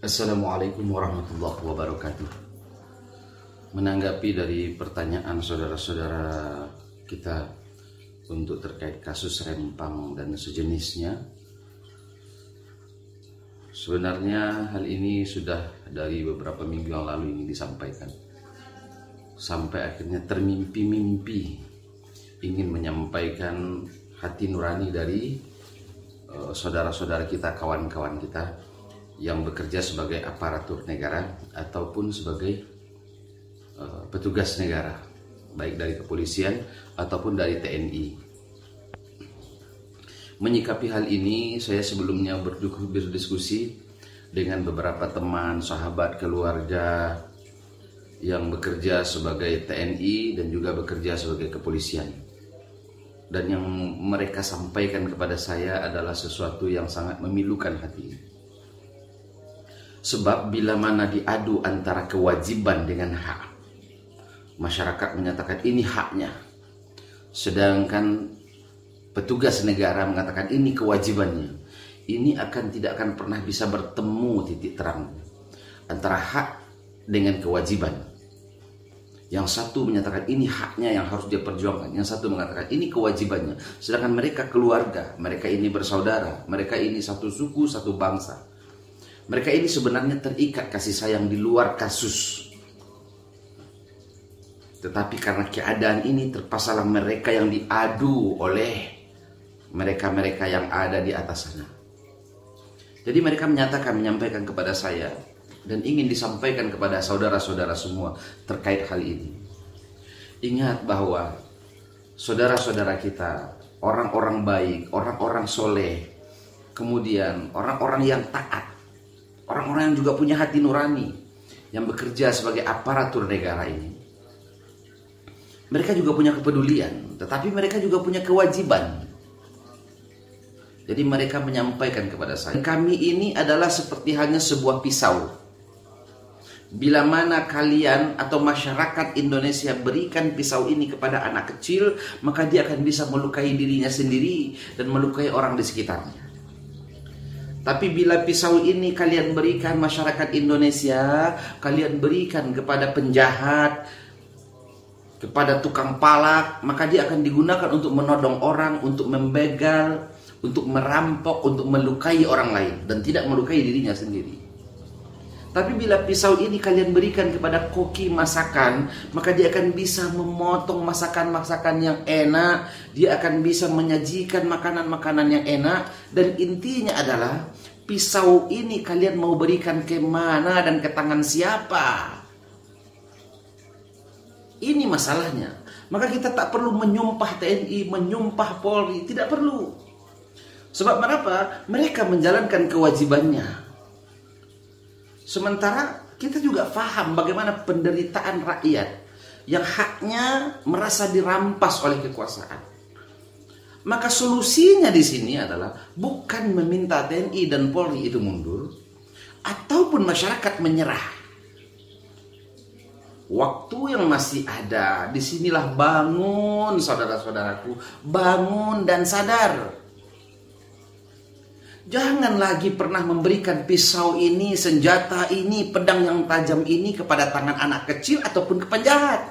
Assalamualaikum warahmatullahi wabarakatuh. Menanggapi dari pertanyaan saudara-saudara kita untuk terkait kasus Rempang dan sejenisnya, sebenarnya hal ini sudah dari beberapa minggu yang lalu ini disampaikan. Sampai akhirnya termimpi-mimpi ingin menyampaikan hati nurani dari saudara-saudara kita, kawan-kawan kita yang bekerja sebagai aparatur negara ataupun sebagai petugas negara, baik dari kepolisian ataupun dari TNI. Menyikapi hal ini, saya sebelumnya berdiskusi dengan beberapa teman, sahabat, keluarga yang bekerja sebagai TNI dan juga bekerja sebagai kepolisian. Dan yang mereka sampaikan kepada saya adalah sesuatu yang sangat memilukan hati. Sebab bila mana diadu antara kewajiban dengan hak, masyarakat menyatakan ini haknya, sedangkan petugas negara mengatakan ini kewajibannya. Ini tidak akan pernah bisa bertemu titik terang antara hak dengan kewajiban. Yang satu menyatakan ini haknya yang harus dia perjuangkan, yang satu mengatakan ini kewajibannya. Sedangkan mereka keluarga, mereka ini bersaudara, mereka ini satu suku, satu bangsa. Mereka ini sebenarnya terikat kasih sayang di luar kasus. Tetapi karena keadaan ini terpaksalah mereka yang diadu oleh mereka-mereka yang ada di atas sana. Jadi mereka menyampaikan kepada saya dan ingin disampaikan kepada saudara-saudara semua terkait hal ini. Ingat bahwa saudara-saudara kita, orang-orang baik, orang-orang soleh, kemudian orang-orang yang taat, orang-orang yang juga punya hati nurani, yang bekerja sebagai aparatur negara ini, mereka juga punya kepedulian, tetapi mereka juga punya kewajiban. Jadi mereka menyampaikan kepada saya, kami ini adalah seperti hanya sebuah pisau. Bila mana kalian atau masyarakat Indonesia berikan pisau ini kepada anak kecil, maka dia akan bisa melukai dirinya sendiri dan melukai orang di sekitarnya. Tapi bila pisau ini kalian berikan masyarakat Indonesia, kalian berikan kepada penjahat, kepada tukang palak, maka dia akan digunakan untuk menodong orang, untuk membegal, untuk merampok, untuk melukai orang lain dan tidak melukai dirinya sendiri. Tapi bila pisau ini kalian berikan kepada koki masakan, maka dia akan bisa memotong masakan-masakan yang enak, dia akan bisa menyajikan makanan-makanan yang enak, dan intinya adalah pisau ini kalian mau berikan ke mana dan ke tangan siapa? Ini masalahnya. Maka kita tak perlu menyumpah TNI, menyumpah Polri, tidak perlu. Sebab kenapa? Mereka menjalankan kewajibannya. Sementara kita juga paham bagaimana penderitaan rakyat yang haknya merasa dirampas oleh kekuasaan. Maka solusinya di sini adalah bukan meminta TNI dan Polri itu mundur, ataupun masyarakat menyerah. Waktu yang masih ada, disinilah bangun saudara-saudaraku, bangun dan sadar. Jangan lagi pernah memberikan pisau ini, senjata ini, pedang yang tajam ini kepada tangan anak kecil ataupun ke penjahat.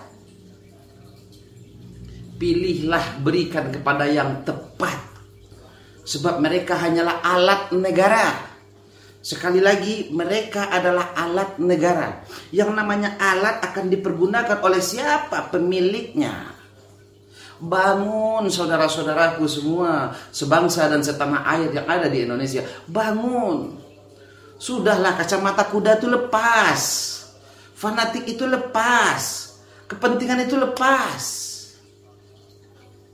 Pilihlah berikan kepada yang tepat. Sebab mereka hanyalah alat negara. Sekali lagi, mereka adalah alat negara. Yang namanya alat akan dipergunakan oleh siapa? Pemiliknya. Bangun saudara-saudaraku semua, sebangsa dan setanah air yang ada di Indonesia. Bangun. Sudahlah, kacamata kuda itu lepas. Fanatik itu lepas. Kepentingan itu lepas.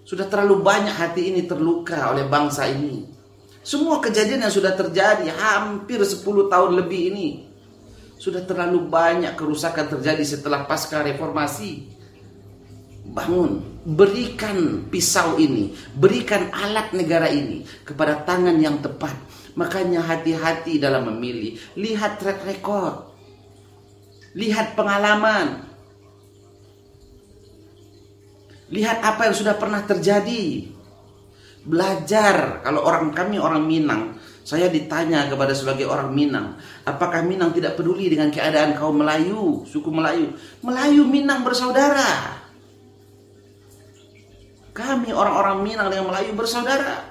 Sudah terlalu banyak hati ini terluka oleh bangsa ini. Semua kejadian yang sudah terjadi hampir 10 tahun lebih ini, sudah terlalu banyak kerusakan terjadi setelah pasca reformasi. Bangun, berikan pisau ini, berikan alat negara ini kepada tangan yang tepat. Makanya hati-hati dalam memilih. Lihat track record, lihat pengalaman, lihat apa yang sudah pernah terjadi. Belajar. Kalau kami orang Minang, Saya ditanya kepada sebagai orang Minang, apakah Minang tidak peduli dengan keadaan kaum Melayu, suku Melayu? Melayu Minang bersaudara. Kami orang-orang Minang dengan Melayu bersaudara.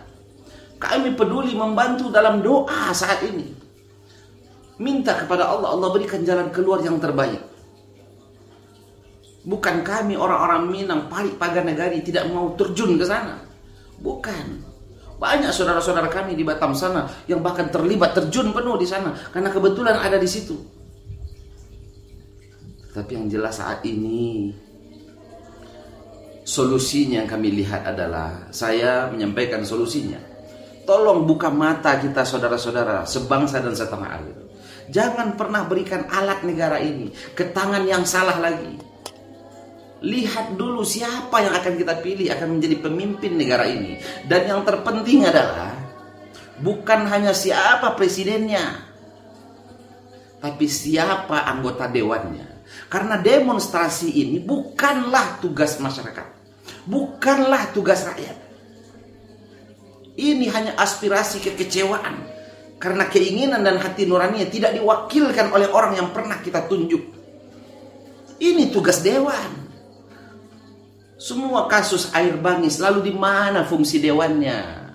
Kami peduli membantu dalam doa saat ini. Minta kepada Allah, Allah berikan jalan keluar yang terbaik. Bukan kami orang-orang Minang, Parik Paganegari tidak mau terjun ke sana. Bukan. Banyak saudara-saudara kami di Batam sana yang bahkan terlibat terjun penuh di sana karena kebetulan ada di situ. Tapi yang jelas saat ini solusinya yang kami lihat adalah, saya menyampaikan solusinya. Tolong buka mata kita saudara-saudara sebangsa dan setanah air. Jangan pernah berikan alat negara ini ke tangan yang salah lagi. Lihat dulu siapa yang akan kita pilih akan menjadi pemimpin negara ini. Dan yang terpenting adalah bukan hanya siapa presidennya, tapi siapa anggota dewannya. Karena demonstrasi ini bukanlah tugas masyarakat, bukanlah tugas rakyat. Ini hanya aspirasi kekecewaan karena keinginan dan hati nuraninya tidak diwakilkan oleh orang yang pernah kita tunjuk. Ini tugas dewan. Semua kasus air bangis, lalu di mana fungsi dewannya?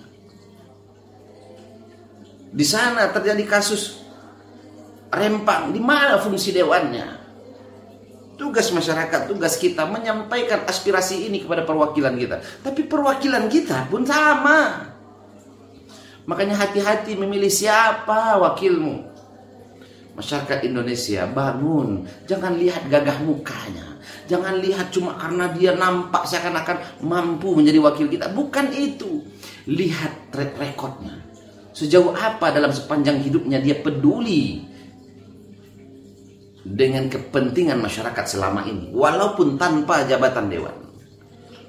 Di sana terjadi kasus Rempang, di mana fungsi dewannya? Tugas masyarakat, tugas kita menyampaikan aspirasi ini kepada perwakilan kita. Tapi perwakilan kita pun sama. Makanya hati-hati memilih siapa wakilmu. Masyarakat Indonesia, bangun. Jangan lihat gagah mukanya. Jangan lihat cuma karena dia nampak seakan-akan mampu menjadi wakil kita. Bukan itu. Lihat track recordnya. Sejauh apa dalam sepanjang hidupnya dia peduli dengan kepentingan masyarakat selama ini. Walaupun tanpa jabatan dewan.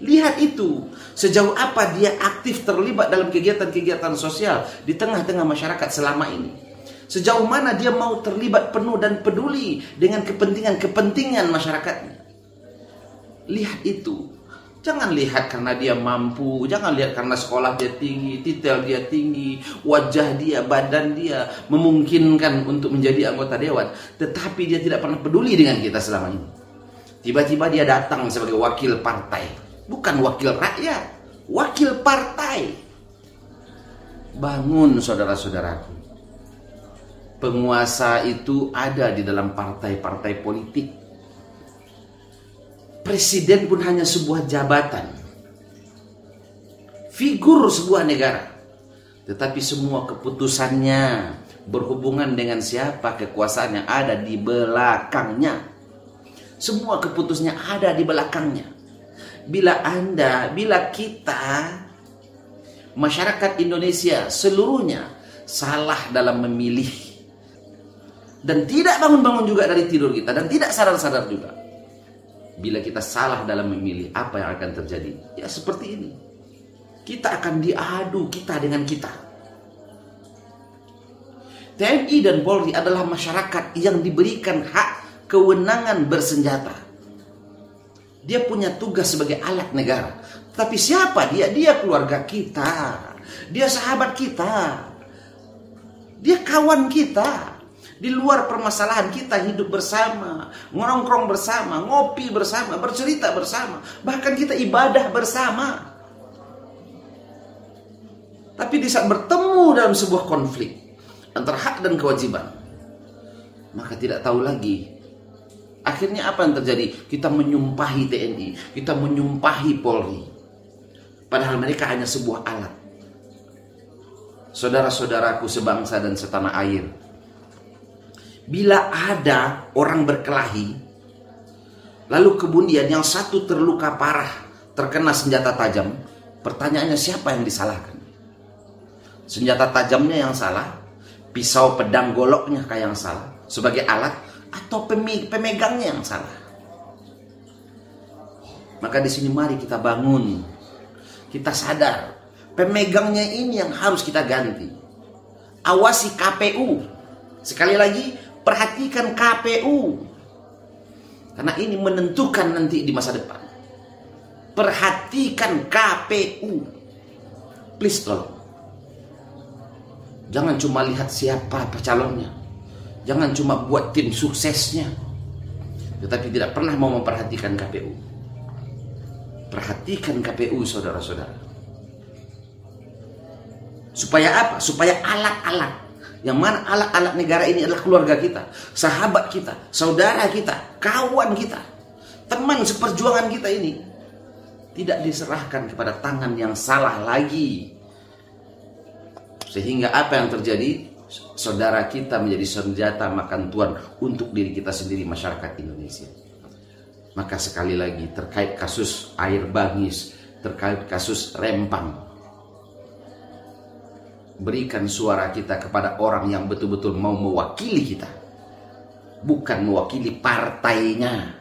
Lihat itu. Sejauh apa dia aktif terlibat dalam kegiatan-kegiatan sosial di tengah-tengah masyarakat selama ini. Sejauh mana dia mau terlibat penuh dan peduli dengan kepentingan-kepentingan masyarakatnya. Lihat itu. Jangan lihat karena dia mampu. Jangan lihat karena sekolah dia tinggi, titel dia tinggi, wajah dia, badan dia memungkinkan untuk menjadi anggota dewan. Tetapi dia tidak pernah peduli dengan kita selama ini. Tiba-tiba dia datang sebagai wakil partai. Bukan wakil rakyat, wakil partai. Bangun saudara-saudaraku. Penguasa itu ada di dalam partai-partai politik. Presiden pun hanya sebuah jabatan, figur sebuah negara. Tetapi semua keputusannya berhubungan dengan siapa kekuasaan yang ada di belakangnya. Semua keputusannya ada di belakangnya. Bila kita, masyarakat Indonesia seluruhnya salah dalam memilih, dan tidak bangun-bangun juga dari tidur kita, dan tidak sadar-sadar juga. Bila kita salah dalam memilih, apa yang akan terjadi? Ya seperti ini. Kita akan diadu kita dengan kita. TNI dan Polri adalah masyarakat yang diberikan hak kewenangan bersenjata. Dia punya tugas sebagai alat negara. Tapi siapa dia? Dia keluarga kita. Dia sahabat kita. Dia kawan kita. Di luar permasalahan kita hidup bersama, nongkrong bersama, ngopi bersama, bercerita bersama, bahkan kita ibadah bersama. Tapi di saat bertemu dalam sebuah konflik antara hak dan kewajiban, maka tidak tahu lagi. Akhirnya apa yang terjadi? Kita menyumpahi TNI, kita menyumpahi Polri. Padahal mereka hanya sebuah alat. Saudara-saudaraku sebangsa dan setanah air, bila ada orang berkelahi, lalu kemudian yang satu terluka parah, terkena senjata tajam, pertanyaannya siapa yang disalahkan? Senjata tajamnya yang salah, pisau pedang goloknya kayak yang salah sebagai alat, atau pemegangnya yang salah? Maka di sini mari kita bangun, kita sadar pemegangnya ini yang harus kita ganti. Awasi KPU. Sekali lagi, perhatikan KPU. Karena ini menentukan nanti di masa depan. Perhatikan KPU. Please tolong. Jangan cuma lihat siapa calonnya, jangan cuma buat tim suksesnya, tetapi tidak pernah mau memperhatikan KPU. Perhatikan KPU, saudara-saudara. Supaya apa? Supaya alat-alat, yang mana alat-alat negara ini adalah keluarga kita, sahabat kita, saudara kita, kawan kita, teman seperjuangan kita ini, tidak diserahkan kepada tangan yang salah lagi. Sehingga apa yang terjadi? Saudara kita menjadi senjata makan tuan untuk diri kita sendiri, masyarakat Indonesia. Maka sekali lagi terkait kasus air bangis, terkait kasus Rempang, berikan suara kita kepada orang yang betul-betul mau mewakili kita, bukan mewakili partainya.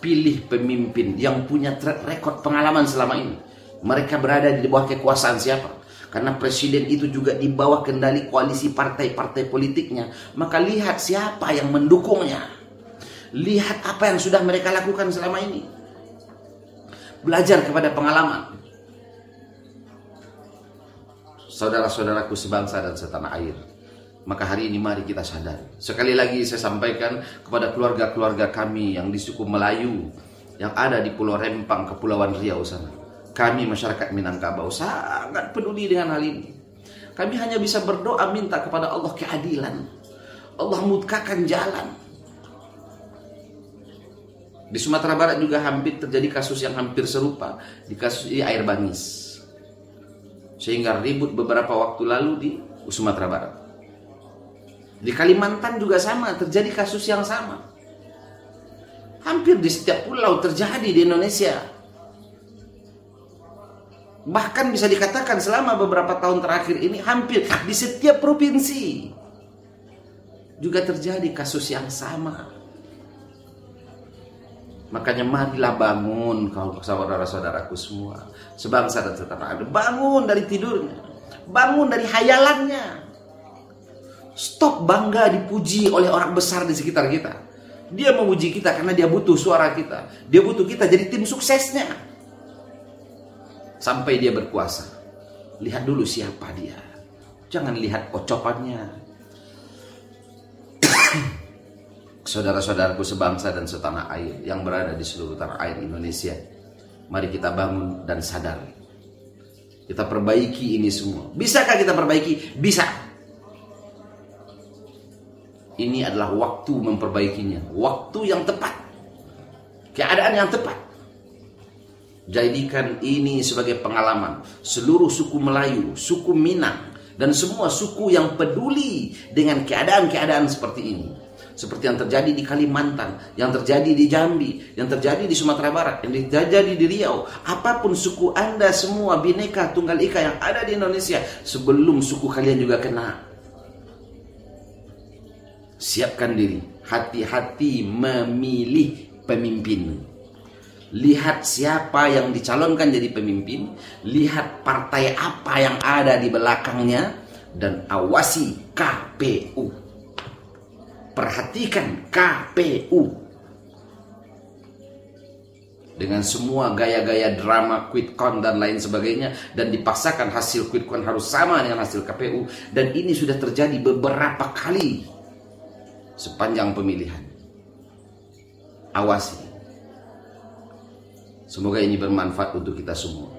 Pilih pemimpin yang punya track record pengalaman selama ini. Mereka berada di bawah kekuasaan siapa? Karena presiden itu juga di bawah kendali koalisi partai-partai politiknya. Maka lihat siapa yang mendukungnya. Lihat apa yang sudah mereka lakukan selama ini. Belajar kepada pengalaman. Saudara-saudaraku sebangsa dan setanah air. Maka hari ini mari kita sadar. Sekali lagi saya sampaikan kepada keluarga-keluarga kami yang di suku Melayu, yang ada di Pulau Rempang, Kepulauan Riau sana. Kami masyarakat Minangkabau sangat peduli dengan hal ini. Kami hanya bisa berdoa minta kepada Allah keadilan. Allah mudkakan jalan. Di Sumatera Barat juga hampir terjadi kasus yang hampir serupa. Di kasus air bangis. Sehingga ribut beberapa waktu lalu di Sumatera Barat. Di Kalimantan juga sama, terjadi kasus yang sama. Hampir di setiap pulau terjadi di Indonesia. Bahkan bisa dikatakan selama beberapa tahun terakhir ini hampir di setiap provinsi juga terjadi kasus yang sama. Makanya marilah bangun kau saudara-saudaraku semua, sebangsa dan setanah air. Bangun dari tidurnya, bangun dari hayalannya. Stop bangga dipuji oleh orang besar di sekitar kita. Dia memuji kita karena dia butuh suara kita. Dia butuh kita jadi tim suksesnya. Sampai dia berkuasa. Lihat dulu siapa dia. Jangan lihat ocopannya. Saudara-saudaraku sebangsa dan setanah air yang berada di seluruh tanah air Indonesia. Mari kita bangun dan sadar. Kita perbaiki ini semua. Bisakah kita perbaiki? Bisa. Ini adalah waktu memperbaikinya. Waktu yang tepat. Keadaan yang tepat. Jadikan ini sebagai pengalaman. Seluruh suku Melayu, suku Minang, dan semua suku yang peduli dengan keadaan-keadaan seperti ini. Seperti yang terjadi di Kalimantan, yang terjadi di Jambi, yang terjadi di Sumatera Barat, yang terjadi di Riau. Apapun suku Anda semua, Bhinneka Tunggal Ika yang ada di Indonesia, sebelum suku kalian juga kena. Siapkan diri, hati-hati memilih pemimpin. Lihat siapa yang dicalonkan jadi pemimpin, lihat partai apa yang ada di belakangnya, dan awasi KPU. Perhatikan KPU. Dengan semua gaya-gaya drama quick count dan lain sebagainya, dan dipaksakan hasil quick count harus sama dengan hasil KPU, dan ini sudah terjadi beberapa kali sepanjang pemilihan. Awasi. Semoga ini bermanfaat untuk kita semua.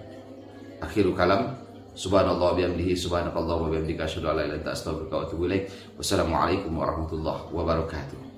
Akhirul kalam, subhanallah bihamdihi, subhanakallah wa bihamdika, asyhadu an la ilaha illa anta, astaghfiruka wa atubu ilaik. Wassalamualaikum warahmatullahi wabarakatuh.